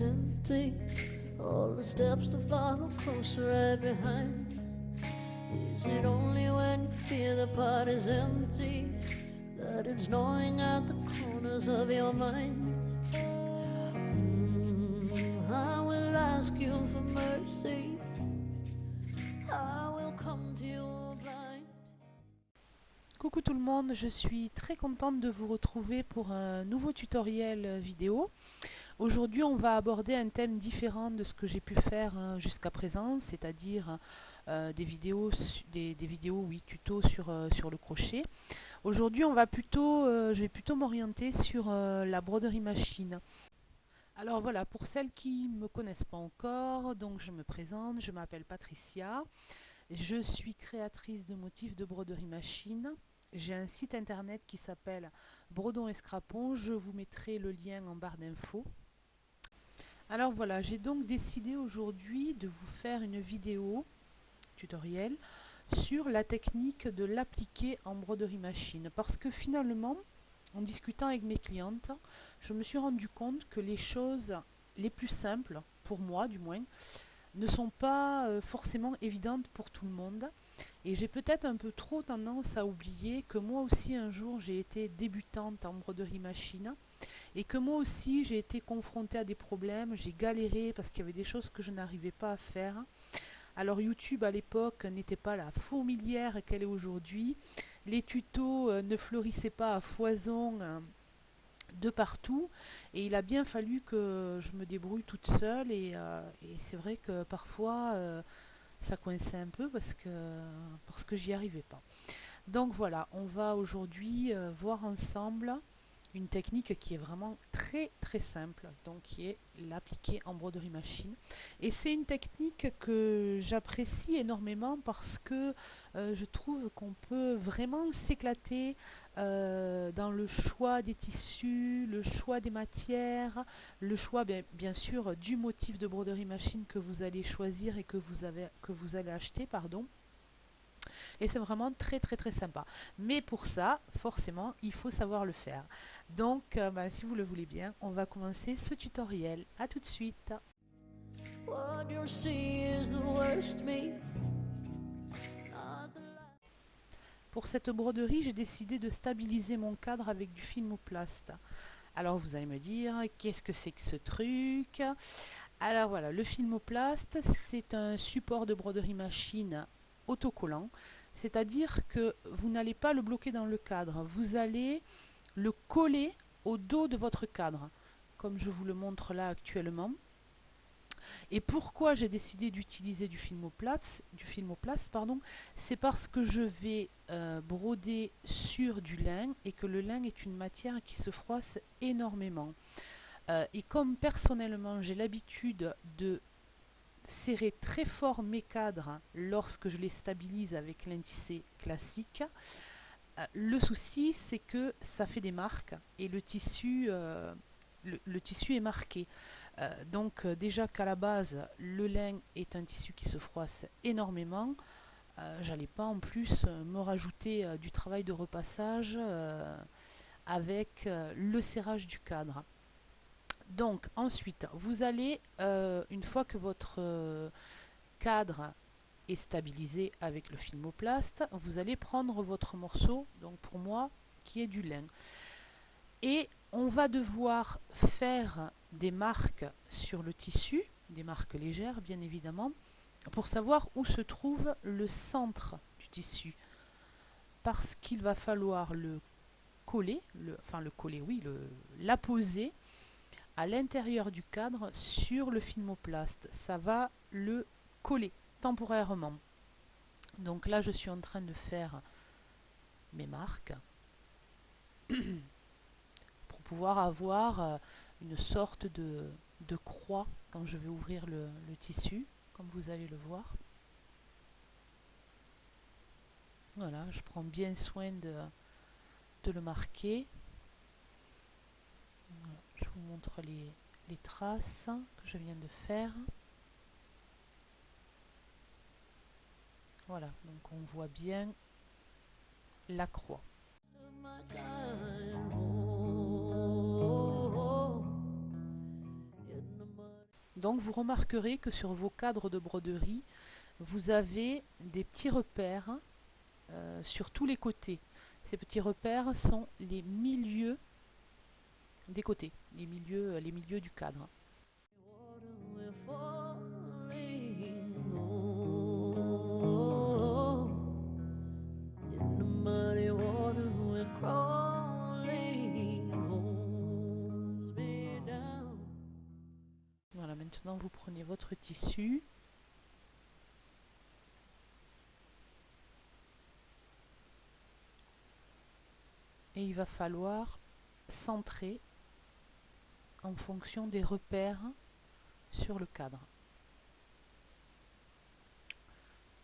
it's empty. All the steps to follow closer right behind. Is it only when you feel the pot is empty that it's gnawing at the corners of your mind? I will ask you for mercy. I will come to you blind. Coucou tout le monde, je suis très contente de vous retrouver pour un nouveau tutoriel vidéo. Aujourd'hui on va aborder un thème différent de ce que j'ai pu faire jusqu'à présent, c'est-à-dire des vidéos, oui, tutos sur le crochet. Aujourd'hui je vais plutôt m'orienter sur la broderie machine. Alors voilà, pour celles qui ne me connaissent pas encore, donc je me présente, je m'appelle Patricia, je suis créatrice de motifs de broderie machine. J'ai un site internet qui s'appelle Brodons et Scrapons, je vous mettrai le lien en barre d'infos. Alors voilà, j'ai donc décidé aujourd'hui de vous faire une vidéo tutoriel sur la technique de l'appliquer en broderie machine, parce que finalement, en discutant avec mes clientes, je me suis rendu compte que les choses les plus simples, pour moi du moins, ne sont pas forcément évidentes pour tout le monde. Et j'ai peut-être un peu trop tendance à oublier que moi aussi un jour j'ai été débutante en broderie machine et que moi aussi j'ai été confrontée à des problèmes, j'ai galéré parce qu'il y avait des choses que je n'arrivais pas à faire. Alors YouTube à l'époque n'était pas la fourmilière qu'elle est aujourd'hui, les tutos ne fleurissaient pas à foison de partout et il a bien fallu que je me débrouille toute seule et c'est vrai que parfois ça coinçait un peu parce que j'y arrivais pas. Donc voilà, on va aujourd'hui voir ensemble une technique qui est vraiment très très simple, donc qui est l'appliquer en broderie machine. Et c'est une technique que j'apprécie énormément parce que je trouve qu'on peut vraiment s'éclater dans le choix des tissus, le choix des matières, le choix bien sûr du motif de broderie machine que vous allez choisir et que vous allez acheter, pardon. Et c'est vraiment très très très sympa. Mais pour ça, forcément, il faut savoir le faire. Donc, si vous le voulez bien, on va commencer ce tutoriel. A tout de suite. What you'll see is the worst me. Pour cette broderie, j'ai décidé de stabiliser mon cadre avec du Filmoplast. Alors vous allez me dire, qu'est-ce que c'est que ce truc? Alors voilà, le Filmoplast, c'est un support de broderie machine autocollant. C'est-à-dire que vous n'allez pas le bloquer dans le cadre, vous allez le coller au dos de votre cadre, comme je vous le montre là actuellement. Et pourquoi j'ai décidé d'utiliser du Filmoplast, pardon, c'est parce que je vais broder sur du lin et que le lin est une matière qui se froisse énormément. Et comme personnellement j'ai l'habitude de serrer très fort mes cadres lorsque je les stabilise avec l'indicé classique, le souci c'est que ça fait des marques et le tissu est marqué. Donc déjà qu'à la base le lin est un tissu qui se froisse énormément, j'allais pas en plus me rajouter du travail de repassage avec le serrage du cadre. Donc ensuite vous allez, une fois que votre cadre est stabilisé avec le Filmoplast, vous allez prendre votre morceau, donc pour moi qui est du lin, et on va devoir faire des marques sur le tissu, des marques légères bien évidemment, pour savoir où se trouve le centre du tissu, parce qu'il va falloir le coller, oui, l'apposer à l'intérieur du cadre sur le Filmoplast. Ça va le coller temporairement. Donc là je suis en train de faire mes marques pour pouvoir avoir une sorte de croix quand je vais ouvrir le tissu, comme vous allez le voir. Voilà, je prends bien soin de le marquer. Voilà, je vous montre les traces que je viens de faire. Voilà, donc on voit bien la croix. Donc vous remarquerez que sur vos cadres de broderie, vous avez des petits repères sur tous les côtés. Ces petits repères sont les milieux des côtés, les milieux du cadre. Voilà, maintenant vous prenez votre tissu. Et il va falloir centrer en fonction des repères sur le cadre.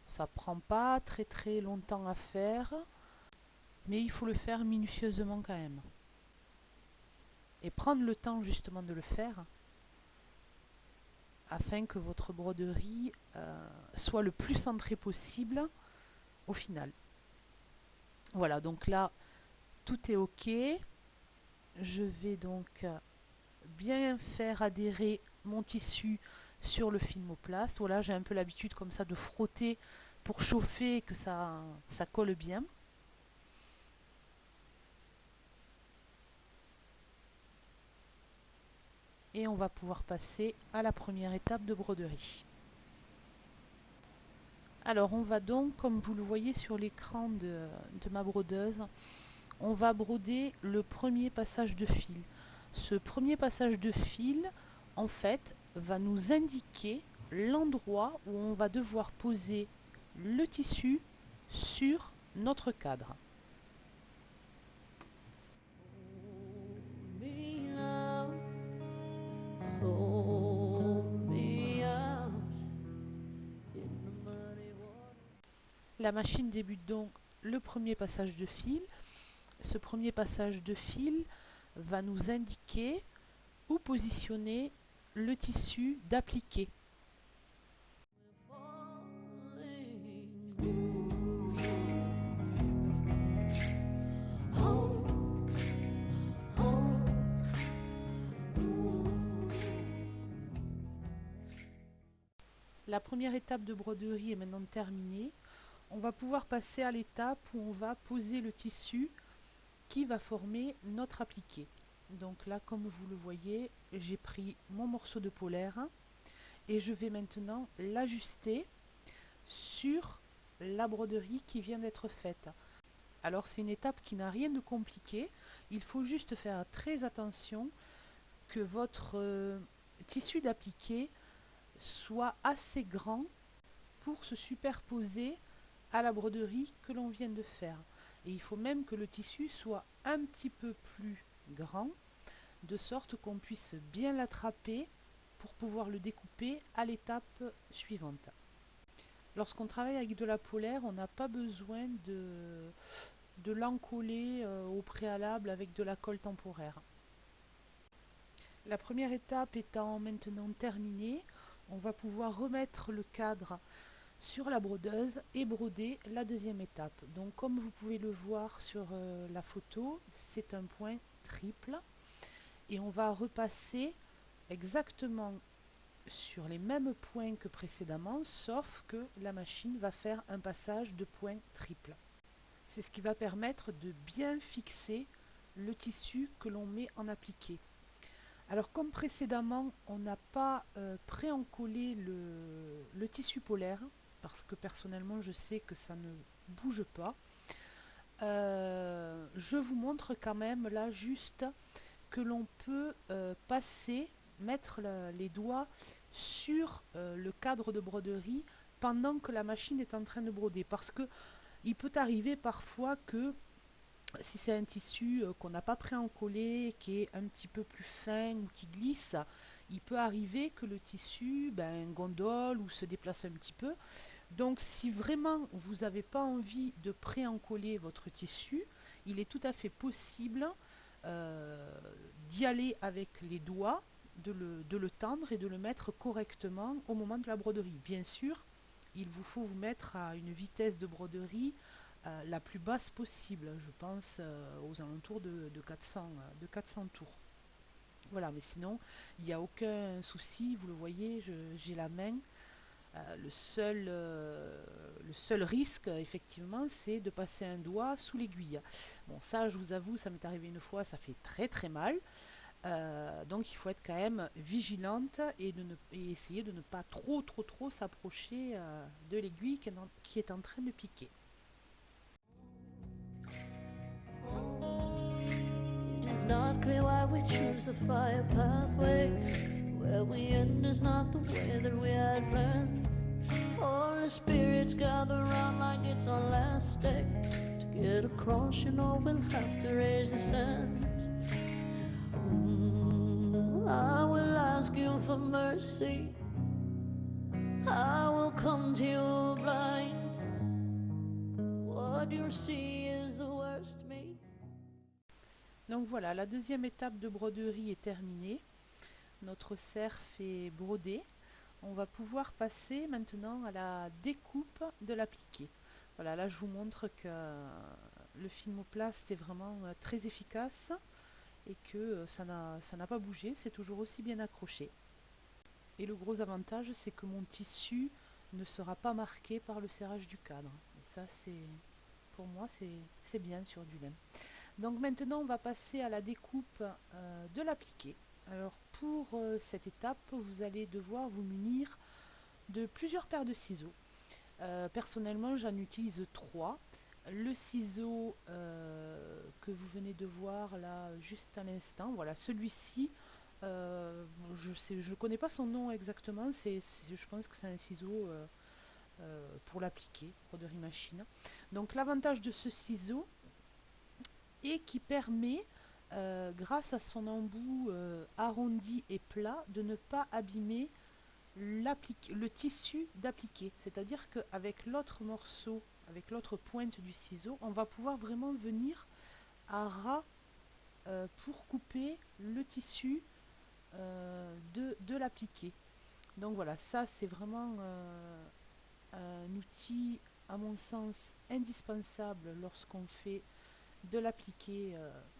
Ça prend pas très longtemps à faire, mais il faut le faire minutieusement quand même. Et prendre le temps justement de le faire, afin que votre broderie soit le plus centrée possible au final. Voilà, donc là, tout est OK. Je vais donc bien faire adhérer mon tissu sur le Filmoplast. Voilà, j'ai un peu l'habitude comme ça de frotter pour chauffer et que ça colle bien. Et on va pouvoir passer à la première étape de broderie. Alors on va donc, comme vous le voyez sur l'écran de ma brodeuse, on va broder le premier passage de fil. Ce premier passage de fil, en fait, va nous indiquer l'endroit où on va devoir poser le tissu sur notre cadre. La machine débute donc le premier passage de fil. Ce premier passage de fil va nous indiquer où positionner le tissu d'appliqué. La première étape de broderie est maintenant terminée. On va pouvoir passer à l'étape où on va poser le tissu qui va former notre appliqué. Donc là, comme vous le voyez, j'ai pris mon morceau de polaire et je vais maintenant l'ajuster sur la broderie qui vient d'être faite. Alors c'est une étape qui n'a rien de compliqué, il faut juste faire très attention que votre tissu d'appliqué soit assez grand pour se superposer à la broderie que l'on vient de faire. Et il faut même que le tissu soit un petit peu plus grand, de sorte qu'on puisse bien l'attraper pour pouvoir le découper à l'étape suivante. Lorsqu'on travaille avec de la polaire, on n'a pas besoin de l'encoller au préalable avec de la colle temporaire. La première étape étant maintenant terminée, on va pouvoir remettre le cadre sur la brodeuse et broder la deuxième étape. Donc comme vous pouvez le voir sur la photo, c'est un point triple et on va repasser exactement sur les mêmes points que précédemment, sauf que la machine va faire un passage de points triple. C'est ce qui va permettre de bien fixer le tissu que l'on met en appliqué. Alors comme précédemment, on n'a pas pré-encollé le tissu polaire, parce que personnellement je sais que ça ne bouge pas. Je vous montre quand même là juste que l'on peut mettre les doigts sur le cadre de broderie pendant que la machine est en train de broder, parce que il peut arriver parfois que si c'est un tissu qu'on n'a pas pré-encollé, qui est un petit peu plus fin ou qui glisse, il peut arriver que le tissu gondole ou se déplace un petit peu. Donc si vraiment vous n'avez pas envie de pré-encoller votre tissu, il est tout à fait possible d'y aller avec les doigts, de le tendre et de le mettre correctement au moment de la broderie. Bien sûr, il vous faut vous mettre à une vitesse de broderie la plus basse possible, je pense aux alentours de 400 tours. Voilà, mais sinon, il n'y a aucun souci, vous le voyez, j'ai la main. Le seul risque, effectivement, c'est de passer un doigt sous l'aiguille. Bon, ça, je vous avoue, ça m'est arrivé une fois, ça fait très très mal. Donc, il faut être quand même vigilante et essayer de ne pas trop s'approcher de l'aiguille qui est en train de piquer. It is not clear why we choose the fire pathway. Where we end is not the way that we had planned. All the spirits gather round like it's our last day. To get across, you know we'll have to raise the sand. I will ask you for mercy. I will come to you blind. What you'll see is the worst me. Donc voilà, la deuxième étape de broderie est terminée. Notre cerf est brodé. On va pouvoir passer maintenant à la découpe de l'appliqué. Voilà, là je vous montre que le Filmoplast est vraiment très efficace et que ça n'a pas bougé, c'est toujours aussi bien accroché. Et le gros avantage, c'est que mon tissu ne sera pas marqué par le serrage du cadre. Et ça, pour moi, c'est bien sur du lin. Donc maintenant, on va passer à la découpe de l'appliqué. Alors pour cette étape, vous allez devoir vous munir de plusieurs paires de ciseaux. Personnellement, j'en utilise 3. Le ciseau que vous venez de voir là juste à l'instant, voilà, celui-ci, je ne connais pas son nom exactement, je pense que c'est un ciseau pour l'appliquer, broderie machine. Donc l'avantage de ce ciseau est qu'il permet, grâce à son embout arrondi et plat, de ne pas abîmer le tissu d'appliquer. C'est-à-dire qu'avec l'autre morceau, avec l'autre pointe du ciseau, on va pouvoir vraiment venir à ras pour couper le tissu de l'appliqué. Donc voilà, ça c'est vraiment un outil à mon sens indispensable lorsqu'on fait de l'appliquer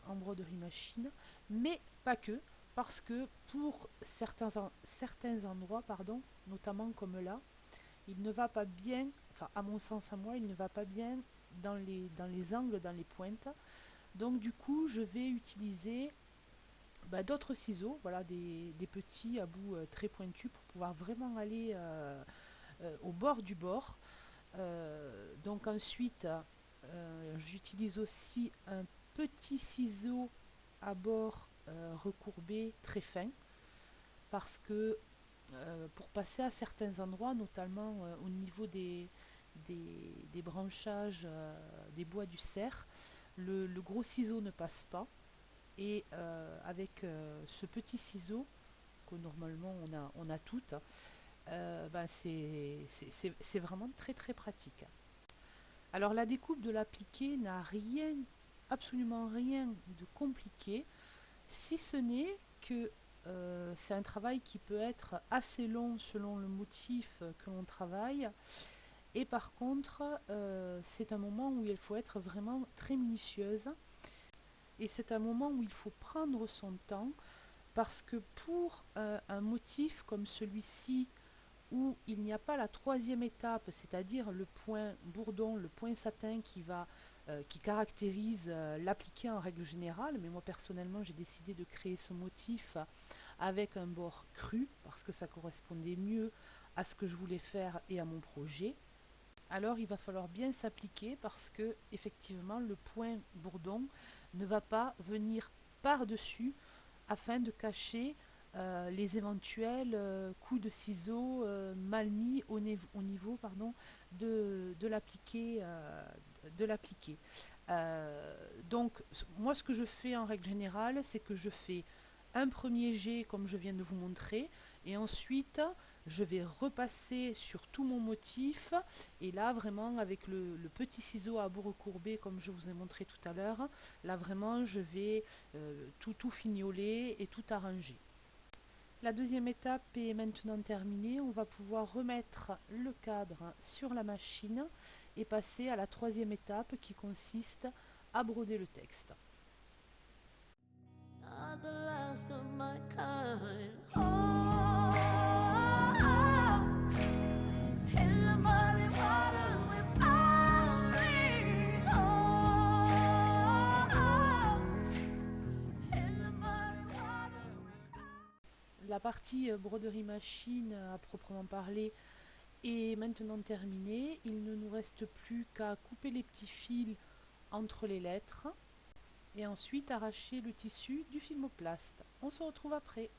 en broderie machine, mais pas que, parce que pour certains endroits, pardon, notamment comme là, il ne va pas bien, enfin à mon sens à moi, il ne va pas bien dans les angles, dans les pointes. Donc du coup, je vais utiliser d'autres ciseaux, voilà, des petits à bout très pointus pour pouvoir vraiment aller au bord du bord. Donc ensuite, j'utilise aussi un petit ciseau à bord recourbé très fin parce que pour passer à certains endroits, notamment au niveau des branchages des bois du cerf, le gros ciseau ne passe pas. Et avec ce petit ciseau, que normalement on a toutes, c'est vraiment très très pratique. Alors la découpe de l'appliqué n'a rien, absolument rien de compliqué, si ce n'est que c'est un travail qui peut être assez long selon le motif que l'on travaille. Et par contre, c'est un moment où il faut être vraiment très minutieuse. Et c'est un moment où il faut prendre son temps parce que pour un motif comme celui-ci, où il n'y a pas la troisième étape, c'est-à-dire le point bourdon, le point satin qui caractérise l'appliqué en règle générale, mais moi personnellement j'ai décidé de créer ce motif avec un bord cru parce que ça correspondait mieux à ce que je voulais faire et à mon projet. Alors il va falloir bien s'appliquer parce que effectivement le point bourdon ne va pas venir par-dessus afin de cacher les éventuels coups de ciseau mal mis au niveau pardon, de l'appliqué. Donc moi ce que je fais en règle générale, c'est que je fais un premier jet comme je viens de vous montrer et ensuite je vais repasser sur tout mon motif et là vraiment avec le petit ciseau à bout recourbé comme je vous ai montré tout à l'heure, là vraiment je vais tout fignoler et tout arranger. La deuxième étape est maintenant terminée, on va pouvoir remettre le cadre sur la machine et passer à la troisième étape qui consiste à broder le texte. Not the last of my kind. Oh, in the muddy waters we found me. Oh, in the muddy waters we found. La partie broderie machine à proprement parler est maintenant terminée. Il ne nous reste plus qu'à couper les petits fils entre les lettres et ensuite arracher le tissu du filmoplaste. On se retrouve après.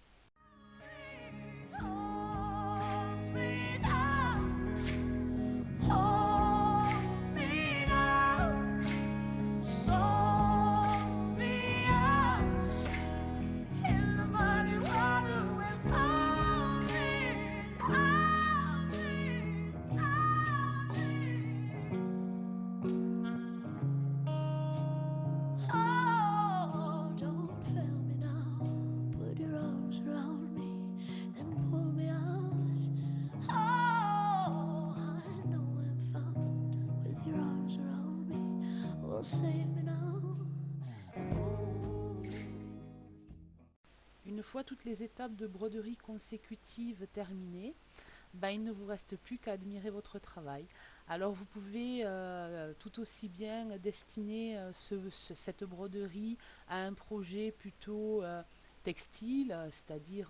Save me now. Une fois toutes les étapes de broderie consécutives terminées, il ne vous reste plus qu'à admirer votre travail. Alors vous pouvez tout aussi bien destiner cette broderie à un projet plutôt textile, c'est-à-dire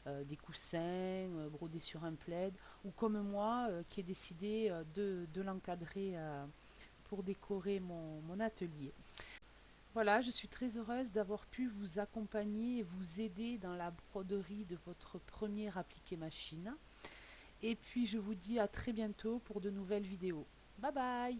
des coussins brodés sur un plaid, ou comme moi qui ai décidé de l'encadrer pour décorer mon atelier. Voilà, je suis très heureuse d'avoir pu vous accompagner et vous aider dans la broderie de votre premier appliqué machine. Et puis je vous dis à très bientôt pour de nouvelles vidéos. Bye bye!